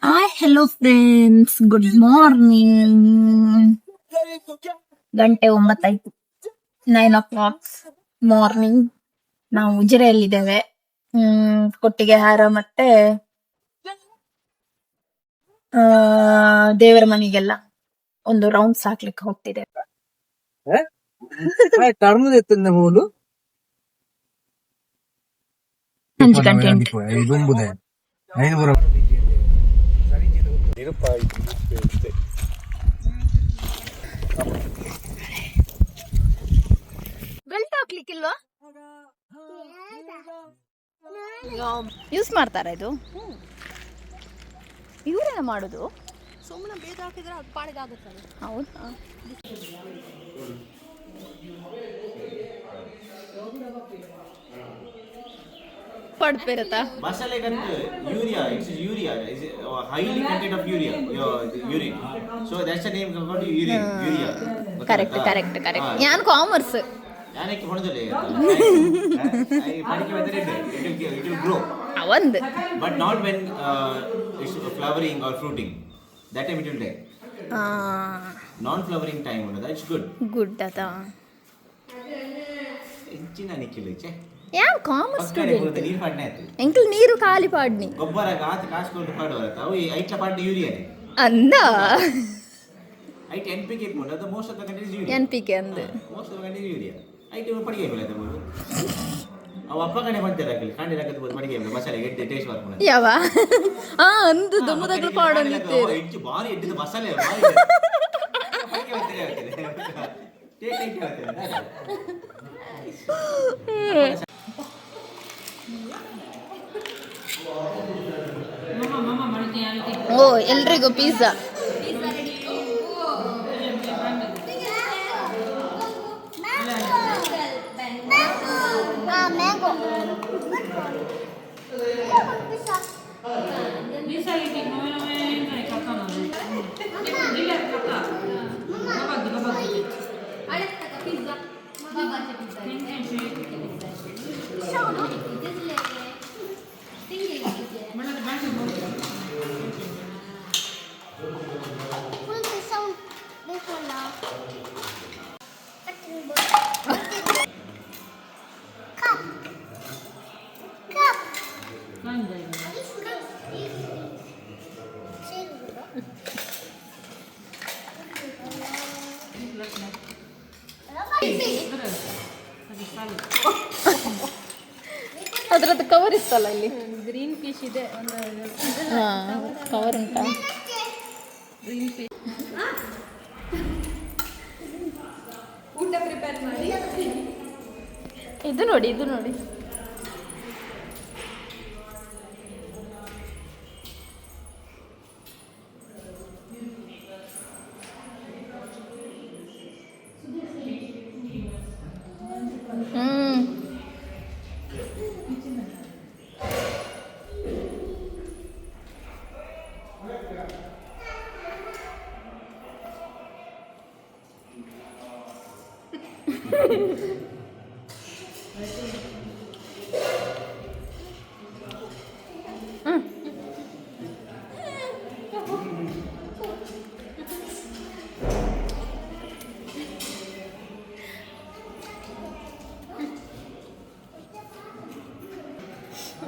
Hi hello friends, good morning. ಗಂಟೆ 9 ಆಯ್ತು, 9 o'clock morning. ನಾವು ಉಜಿರೆಯಲ್ಲಿದ್ದೇವೆ. ಕೊಟ್ಟಿಗೆಹಾರ ಮತ್ತೆ ದೇವರ ಮನೆಗೆಲ್ಲ ಒಂದು ರೌಂಡ್ಸ್ ಹಾಕ್ಲಿಕ್ಕೆ ಹೋಗ್ತಿದೆ. ಸಂಜೆ ಕಂಟೆಂಟ್ ಬೆಲ್ಟ್ ಹಾಕ್ಲಿಕ್ಕಿಲ್ವಾ? ಯೂಸ್ ಮಾಡ್ತಾರ ಇದು? ಇವರೇನ ಮಾಡುದು? ಸುಮ್ಮನೆ ಬೇಗ ಹಾಕಿದ್ರೆ ಅದು ಪಾಡಿದಾಗುತ್ತೆ. ಹೌದಾ? ಪಡ್ಪೇರತಾ ಮಸಾಲೆ urea, it's urea, is highly content of urea, urine, so that's the name called urea. Correct correct correct. ನಾನು commerce ಯಾನಕ್ಕೆ ಹೊಡೆದಲೆ I padike vendre it will grow ಒಂದು but not when it's flowering or fruiting, that time it will die. Non flowering time unada, it's good ಅದ. ಹೆಚ್ಚಿನ ನಿಕ್ಕಿಲ್ಲ ಛೆ ಯಾನ್ commerce student ನೀರು ಪಾಡ್ನೆ ಆಯ್ತು ಎಂಕಲ್ ನೀರು ಖಾಲಿ ಪಾಡ್ನಿ ಗೊಬ್ಬರ ಗಾತ್ ಕಾಸ್ಕೊಂಡು ಪಾಡುವರತ ಅವು ಐಟ್ಲ ಪಾಡ್ನೆ ಯೂರಿಯಾ ಅಂದ ಐಟ್ NPK ಇಟ್ಕೊಂಡು ಅದು most of the content urea. NPK ಅಂದ most of the content urea ಐಟ್ ಪಡಿಗೆ ಮೇಲೆ ತಗೊಂಡು ಅವು ಅಪ್ಪ ಕಡೆ ಬಂತಾರೆ ಹಾಕಲಿ ಕಾಂಡಿ ಹಾಕದ ಬೋದು ಪಡಿಗೆ ಮೇಲೆ ಮಸಾಲೆ ಎಡ್ಡೆ ಟೇಸ್ಟ್ ಮಾಡ್ಕೊಂಡು ಯಾವ ಅಂದು ದಮ್ಮದಗಳು ಪಾಡೋನಿತ್ತೇವೆ ಹೆಚ್ಚು ಬಾರಿ ಎಡ್ಡಿದ ಮಸಾಲೆ ಬಾರಿ ಪಡಿಗೆ ಬಂದರೆ ಆಗ್ತದೆ ಟೇಸ್ಟ್ ಐಟ್ ಆಗ್ತದೆ. ಓ ಎಲ್ರಿಗೂ ಪಿಜ್ಜಾ. ಅದ್ರದ್ದು ಕವರ್ ಇತ್ತಲ್ಲ ಇಲ್ಲಿ, ಗ್ರೀನ್ ಪೀಸ್ ಇದೆ. ಕವರ್ ಉಂಟಾ? ಗ್ರೀನ್ ಪೀಸ್ ಊಟ ಪ್ರಿಪೇರ್ ಮಾಡಿ. ಇದು ನೋಡಿ, ಇದು ನೋಡಿ.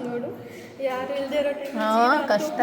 ನೋಡು, ಯಾರು ಇಲ್ಲದೆ ಇರೋ ಕಷ್ಟ.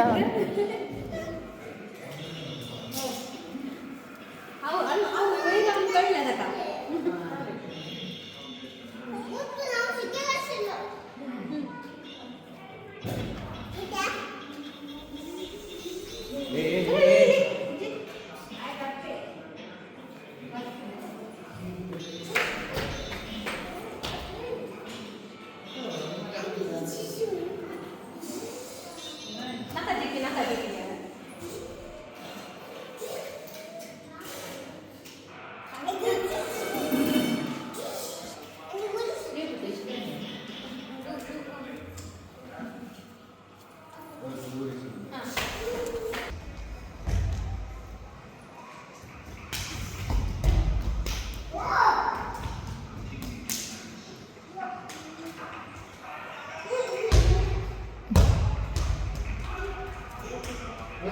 ಏ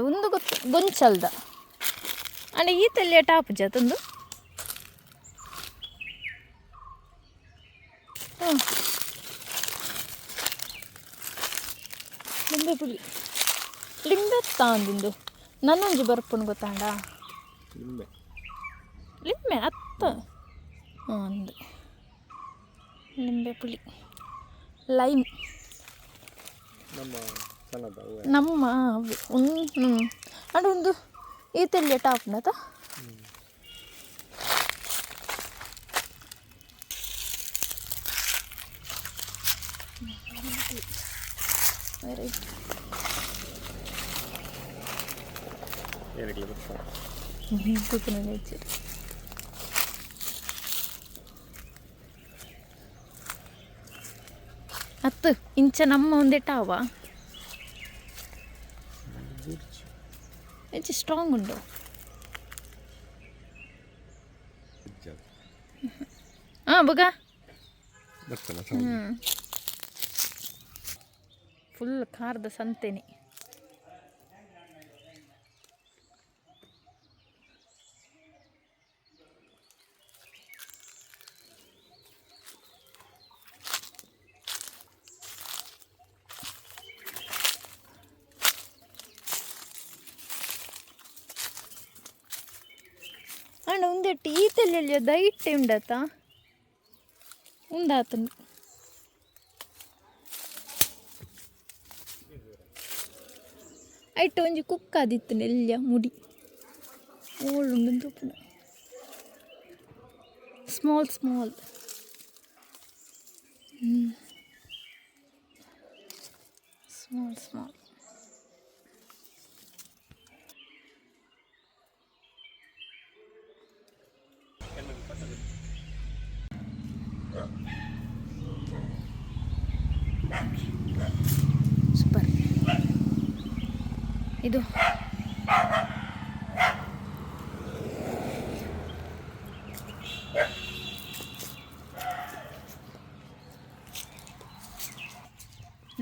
ಒಂದು ಗೊತ್ತು ಗೊಂಚಲ್ದ ಅಂಡ್ ಈ ತಲ್ಲಿಯ ಟಾಪ್ ಜತಂದು ಲಿಂಬೆ ಪುಳಿ ಲಿಂಬೆ ತಾಂದಿಂದು ನನ್ನೊಂಜಿ ಬರ್ಪುಣ್ ಗೊತ್ತಾಂಡ ಲಿಂಬೆ ಅತ್ತ ಒಂದು ಲಿಂಬೆ ಪುಳಿ ಲೈಮ್ ನಮ್ಮ ಒಂದು ಅಂಡ್ ಒಂದು ಈ ತಲ್ಲಿಯ ಟಾಪ್ನತ ಅತ್ತು ಇಂಚ ನಮ್ಮ ಒಂದೇ ಟಾವ ಹೆಚ್ಚು ಸ್ಟ್ರಾಂಗ್ ಉಂಟು ಹಾಂ ಬಗ ಫುಲ್ ಖಾರದ ಸಂತೆನೆ ಅಣ್ಣ ಒಂದೆಟ್ಟು ಈ ತಲೆಯಲ್ಲಿ ದೈಟ್ಟೆ ಉಂಡತ ಉಂಡಾತ ಐಟ್ ಒಂಜಿ ಕುಕ್ಕಾದಿತ್ತು ನೆಲ್ಯ ಮುಡಿ ಓಳುಂಡು ಪುನಃ small small small small super ಇದು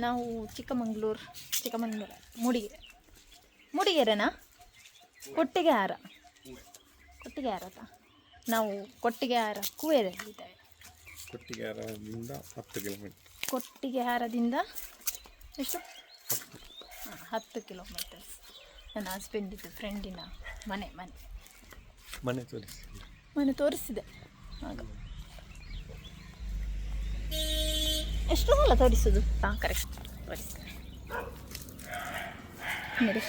ನಾವು ಚಿಕ್ಕಮಂಗ್ಳೂರು ಮೂಡಿಗೆರೆನಾ ಕೊಟ್ಟಿಗೆಹಾರ ನಾವು ಕೊಟ್ಟಿಗೆಹಾರ ಕುವೇರಲ್ಲಿದ್ದೇವೆ. ಕೊಟ್ಟಿಗೆಹಾರದಿಂದ ಎಷ್ಟು 10 ಕಿಲೋಮೀಟರ್ಸ್. ನನ್ನ ಹಸ್ಬೆಂಡಿದ್ದು ಫ್ರೆಂಡಿನ ಮನೆ ತೋರಿಸಿದೆ ಆಗ. ಎಷ್ಟು ಅಲ್ಲ ತೋರಿಸೋದು? ಹಾಂ ಕರೆಕ್ಟ್ ತೋರಿಸ್ತೇನೆ ನೋಡಿ.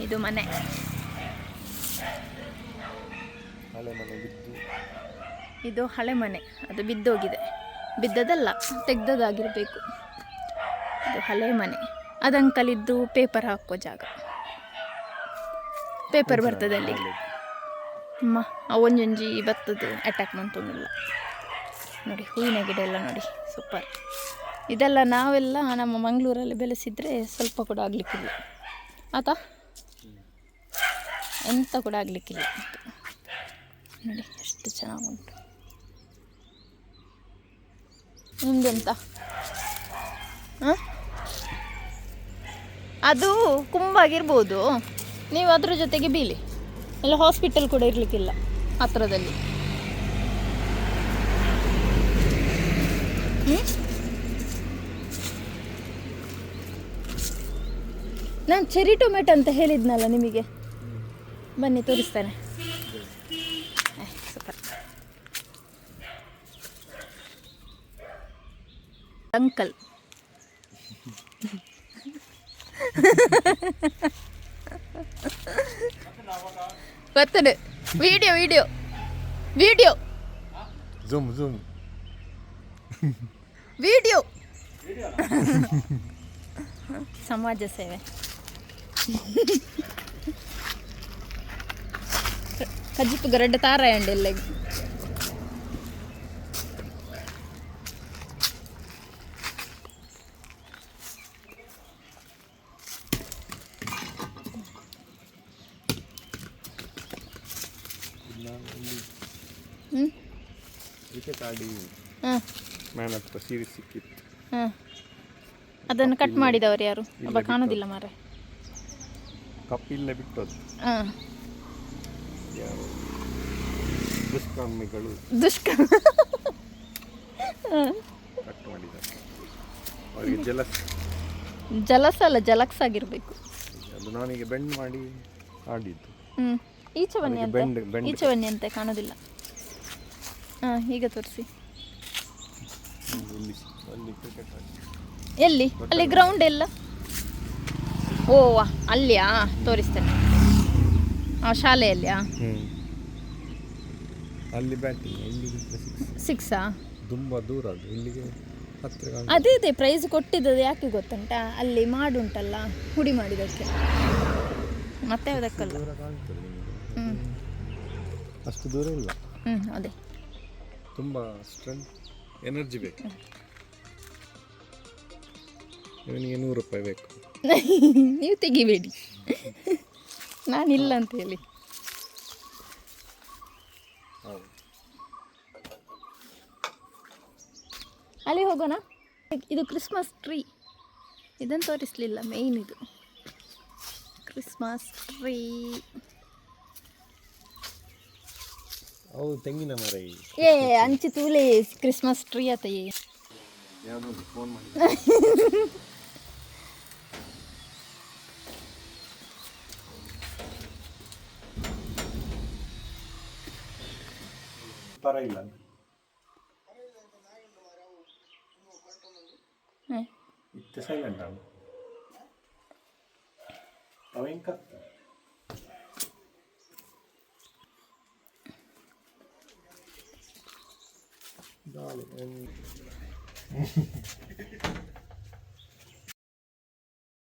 ಇದು ಮನೆ, ಇದು ಹಳೆ ಮನೆ. ಅದು ಬಿದ್ದೋಗಿದೆ, ಬಿದ್ದದಲ್ಲ ತೆಗ್ದದಾಗಿರಬೇಕು. ಇದು ಹಳೆ ಮನೆ. ಅದು ಅಂಕಲಿದ್ದು ಪೇಪರ್ ಹಾಕೋ ಜಾಗ. ಪೇಪರ್ ಬರ್ತದೆ ಅಲ್ಲಿಗೆ. ಒಂಜೊಂಜಿ ಬತ್ತದು ಅಟ್ಯಾಕ್ ಮಾಡ್ತೊಂದಿಲ್ಲ ನೋಡಿ. ಹೂವಿನ ಗಿಡ ಎಲ್ಲ ನೋಡಿ ಸೂಪರ್. ಇದೆಲ್ಲ ನಾವೆಲ್ಲ ನಮ್ಮ ಮಂಗಳೂರಲ್ಲಿ ಬೆಳೆಸಿದರೆ ಸ್ವಲ್ಪ ಕೂಡ ಆಗಲಿಕ್ಕಿಲ್ಲ ಆತ, ಎಂತ ಕೂಡ ಆಗಲಿಕ್ಕಿಲ್ಲ ನೋಡಿ ಎಷ್ಟು ಚೆನ್ನಾಗುಂಟು. ನಿಮ್ದೆಂತ ಅದು ಕುಂಬಾಗಿರ್ಬೋದು, ನೀವು ಅದ್ರ ಜೊತೆಗೆ ಬೀಳಿ. ಎಲ್ಲ ಹಾಸ್ಪಿಟಲ್ ಕೂಡ ಇರಲಿಕ್ಕಿಲ್ಲ ಹತ್ತಿರದಲ್ಲಿ. ನಾನು ಚೆರಿ ಟೊಮೆಟೊ ಅಂತ ಹೇಳಿದ್ನಲ್ಲ ನಿಮಗೆ, ಬನ್ನಿ ತೋರಿಸ್ತೇನೆ. ಸೂಪರ್. ಅಂಕಲ್ ಗೊತ್ತದೆ. Video video zoom zoom video ಸಮಾಜ ಸೇವೆ. ಕಜ್ಜಿಪ್ಪು ಗರಡ್ಡ ತಾರಾಯಂడి ಎಲ್ಲಗೆ. ಕ್ರಿಕೆಟ್ ಆಡಿ ಹಾಂ ಮ್ಯಾನ್ ಆಫ್ ದ ಸೀರೀಸ್ ಸಿಕ್ಕಿತ್ತು. ಹಾಂ ಅದನ್ನು ಕಟ್ ಮಾಡಿದವರು ಯಾರು? ಒಬ್ಬ ಕಾಣೋದಿಲ್ಲ ಮಾರೆ. ಕಪ್ ಇಲ್ಲೇ ಬಿಟ್ಟದ್ದು. ಹಾಂ ಯಾವ ದುಷ್ಕರ್ಮಿಗಳು ದುಷ್ಕರ್ಮ ಕಟ್ ಮಾಡಿದ್ದಾರೆ. ಅವರಿಗೆ ಜಲಸ ಅಲ್ಲ ಜಲಕ್ಸ್ ಆಗಿರಬೇಕು. ಅದು ನಾನೀಗ ಬೆಂಡ್ ಮಾಡಿ ಆಡಿದ್ದು. ಈಚೆ ಬನ್ನಿ ಅದಕ್ಕೆ ಅಂತ ಬೆಂಡ್ ಈಚೆ ಬನ್ನಿ ಅಂತ ಕಾಣೋದಿಲ್ಲ. ಹಾಂ ಈಗ ತೋರಿಸಿ. ಅಲ್ಲಿ ಕ್ರಿಕೆಟ್ ಆಡಿ. ಎಲ್ಲಿ? ಅಲ್ಲಿ ಗ್ರೌಂಡ್ ಎಲ್ಲ? ಓ ಅಲ್ಲಿಯಾ? ತೋರಿಸ್ತೇನೆ. ಶಾಲೆಯಲ್ಲಿಯಾ? ಅಲ್ಲಿ ಬ್ಯಾಟಿಂಗ್, ಇಲ್ಲಿಗೆ ಸಿಕ್ಸಾ? ತುಂಬ ದೂರ ಅದು, ಇಲ್ಲಿಗೆ ಹತ್ತಿರ. ಅದೇ ಪ್ರೈಸ್ ಕೊಟ್ಟಿದ್ದದು ಯಾಕೆ ಗೊತ್ತುಂಟಾ? ಅಲ್ಲಿ ಮಾಡುಂಟಲ್ಲ ಹುಡಿ ಮಾಡಿದ್ದಕ್ಕೆ, ಮತ್ತೆ ಅದಕ್ಕಲ್ಲ. ದೂರ ಕಾಣ್ತದೆ ನಿಮಗೆ. ಅಷ್ಟು ದೂರ ಇಲ್ಲ. ಅದೇ ತುಂಬ ಸ್ಟ್ರೆಂತ್ ಎನರ್ಜಿ ಬೇಕು. ಇವನಿಗೆ 100 ರೂಪಾಯಿ ಬೇಕು. ನೀವು ತೆಗಿಬೇಡಿ, ನಾನಿಲ್ಲ ಅಂತ ಹೇಳಿ. ಅಲ್ಲಿ ಹೋಗೋಣ. ಇದು ಕ್ರಿಸ್ಮಸ್ ಟ್ರೀ, ಇದನ್ನು ತೋರಿಸಲಿಲ್ಲ. ಮೇಯ್ನ್ ಇದು ಕ್ರಿಸ್ಮಸ್ ಟ್ರೀ. ಅವು ತೆಂಗಿನ ಮರ. ಏ ಅಂಚಿ ತೂಲೆ ಕ್ರಿಸ್ಮಸ್ ಟ್ರೀ ಆತ. ಯಾವುದೋ ಫೋನ್ ಮಾಡಿ ಪರ ಇಲ್ಲ. ಇತ್ತು ಸೈಲೆಂಟ್ ಅವ ಹೆಂಗೆ ಕತ್ತ. ಗಾಳಿ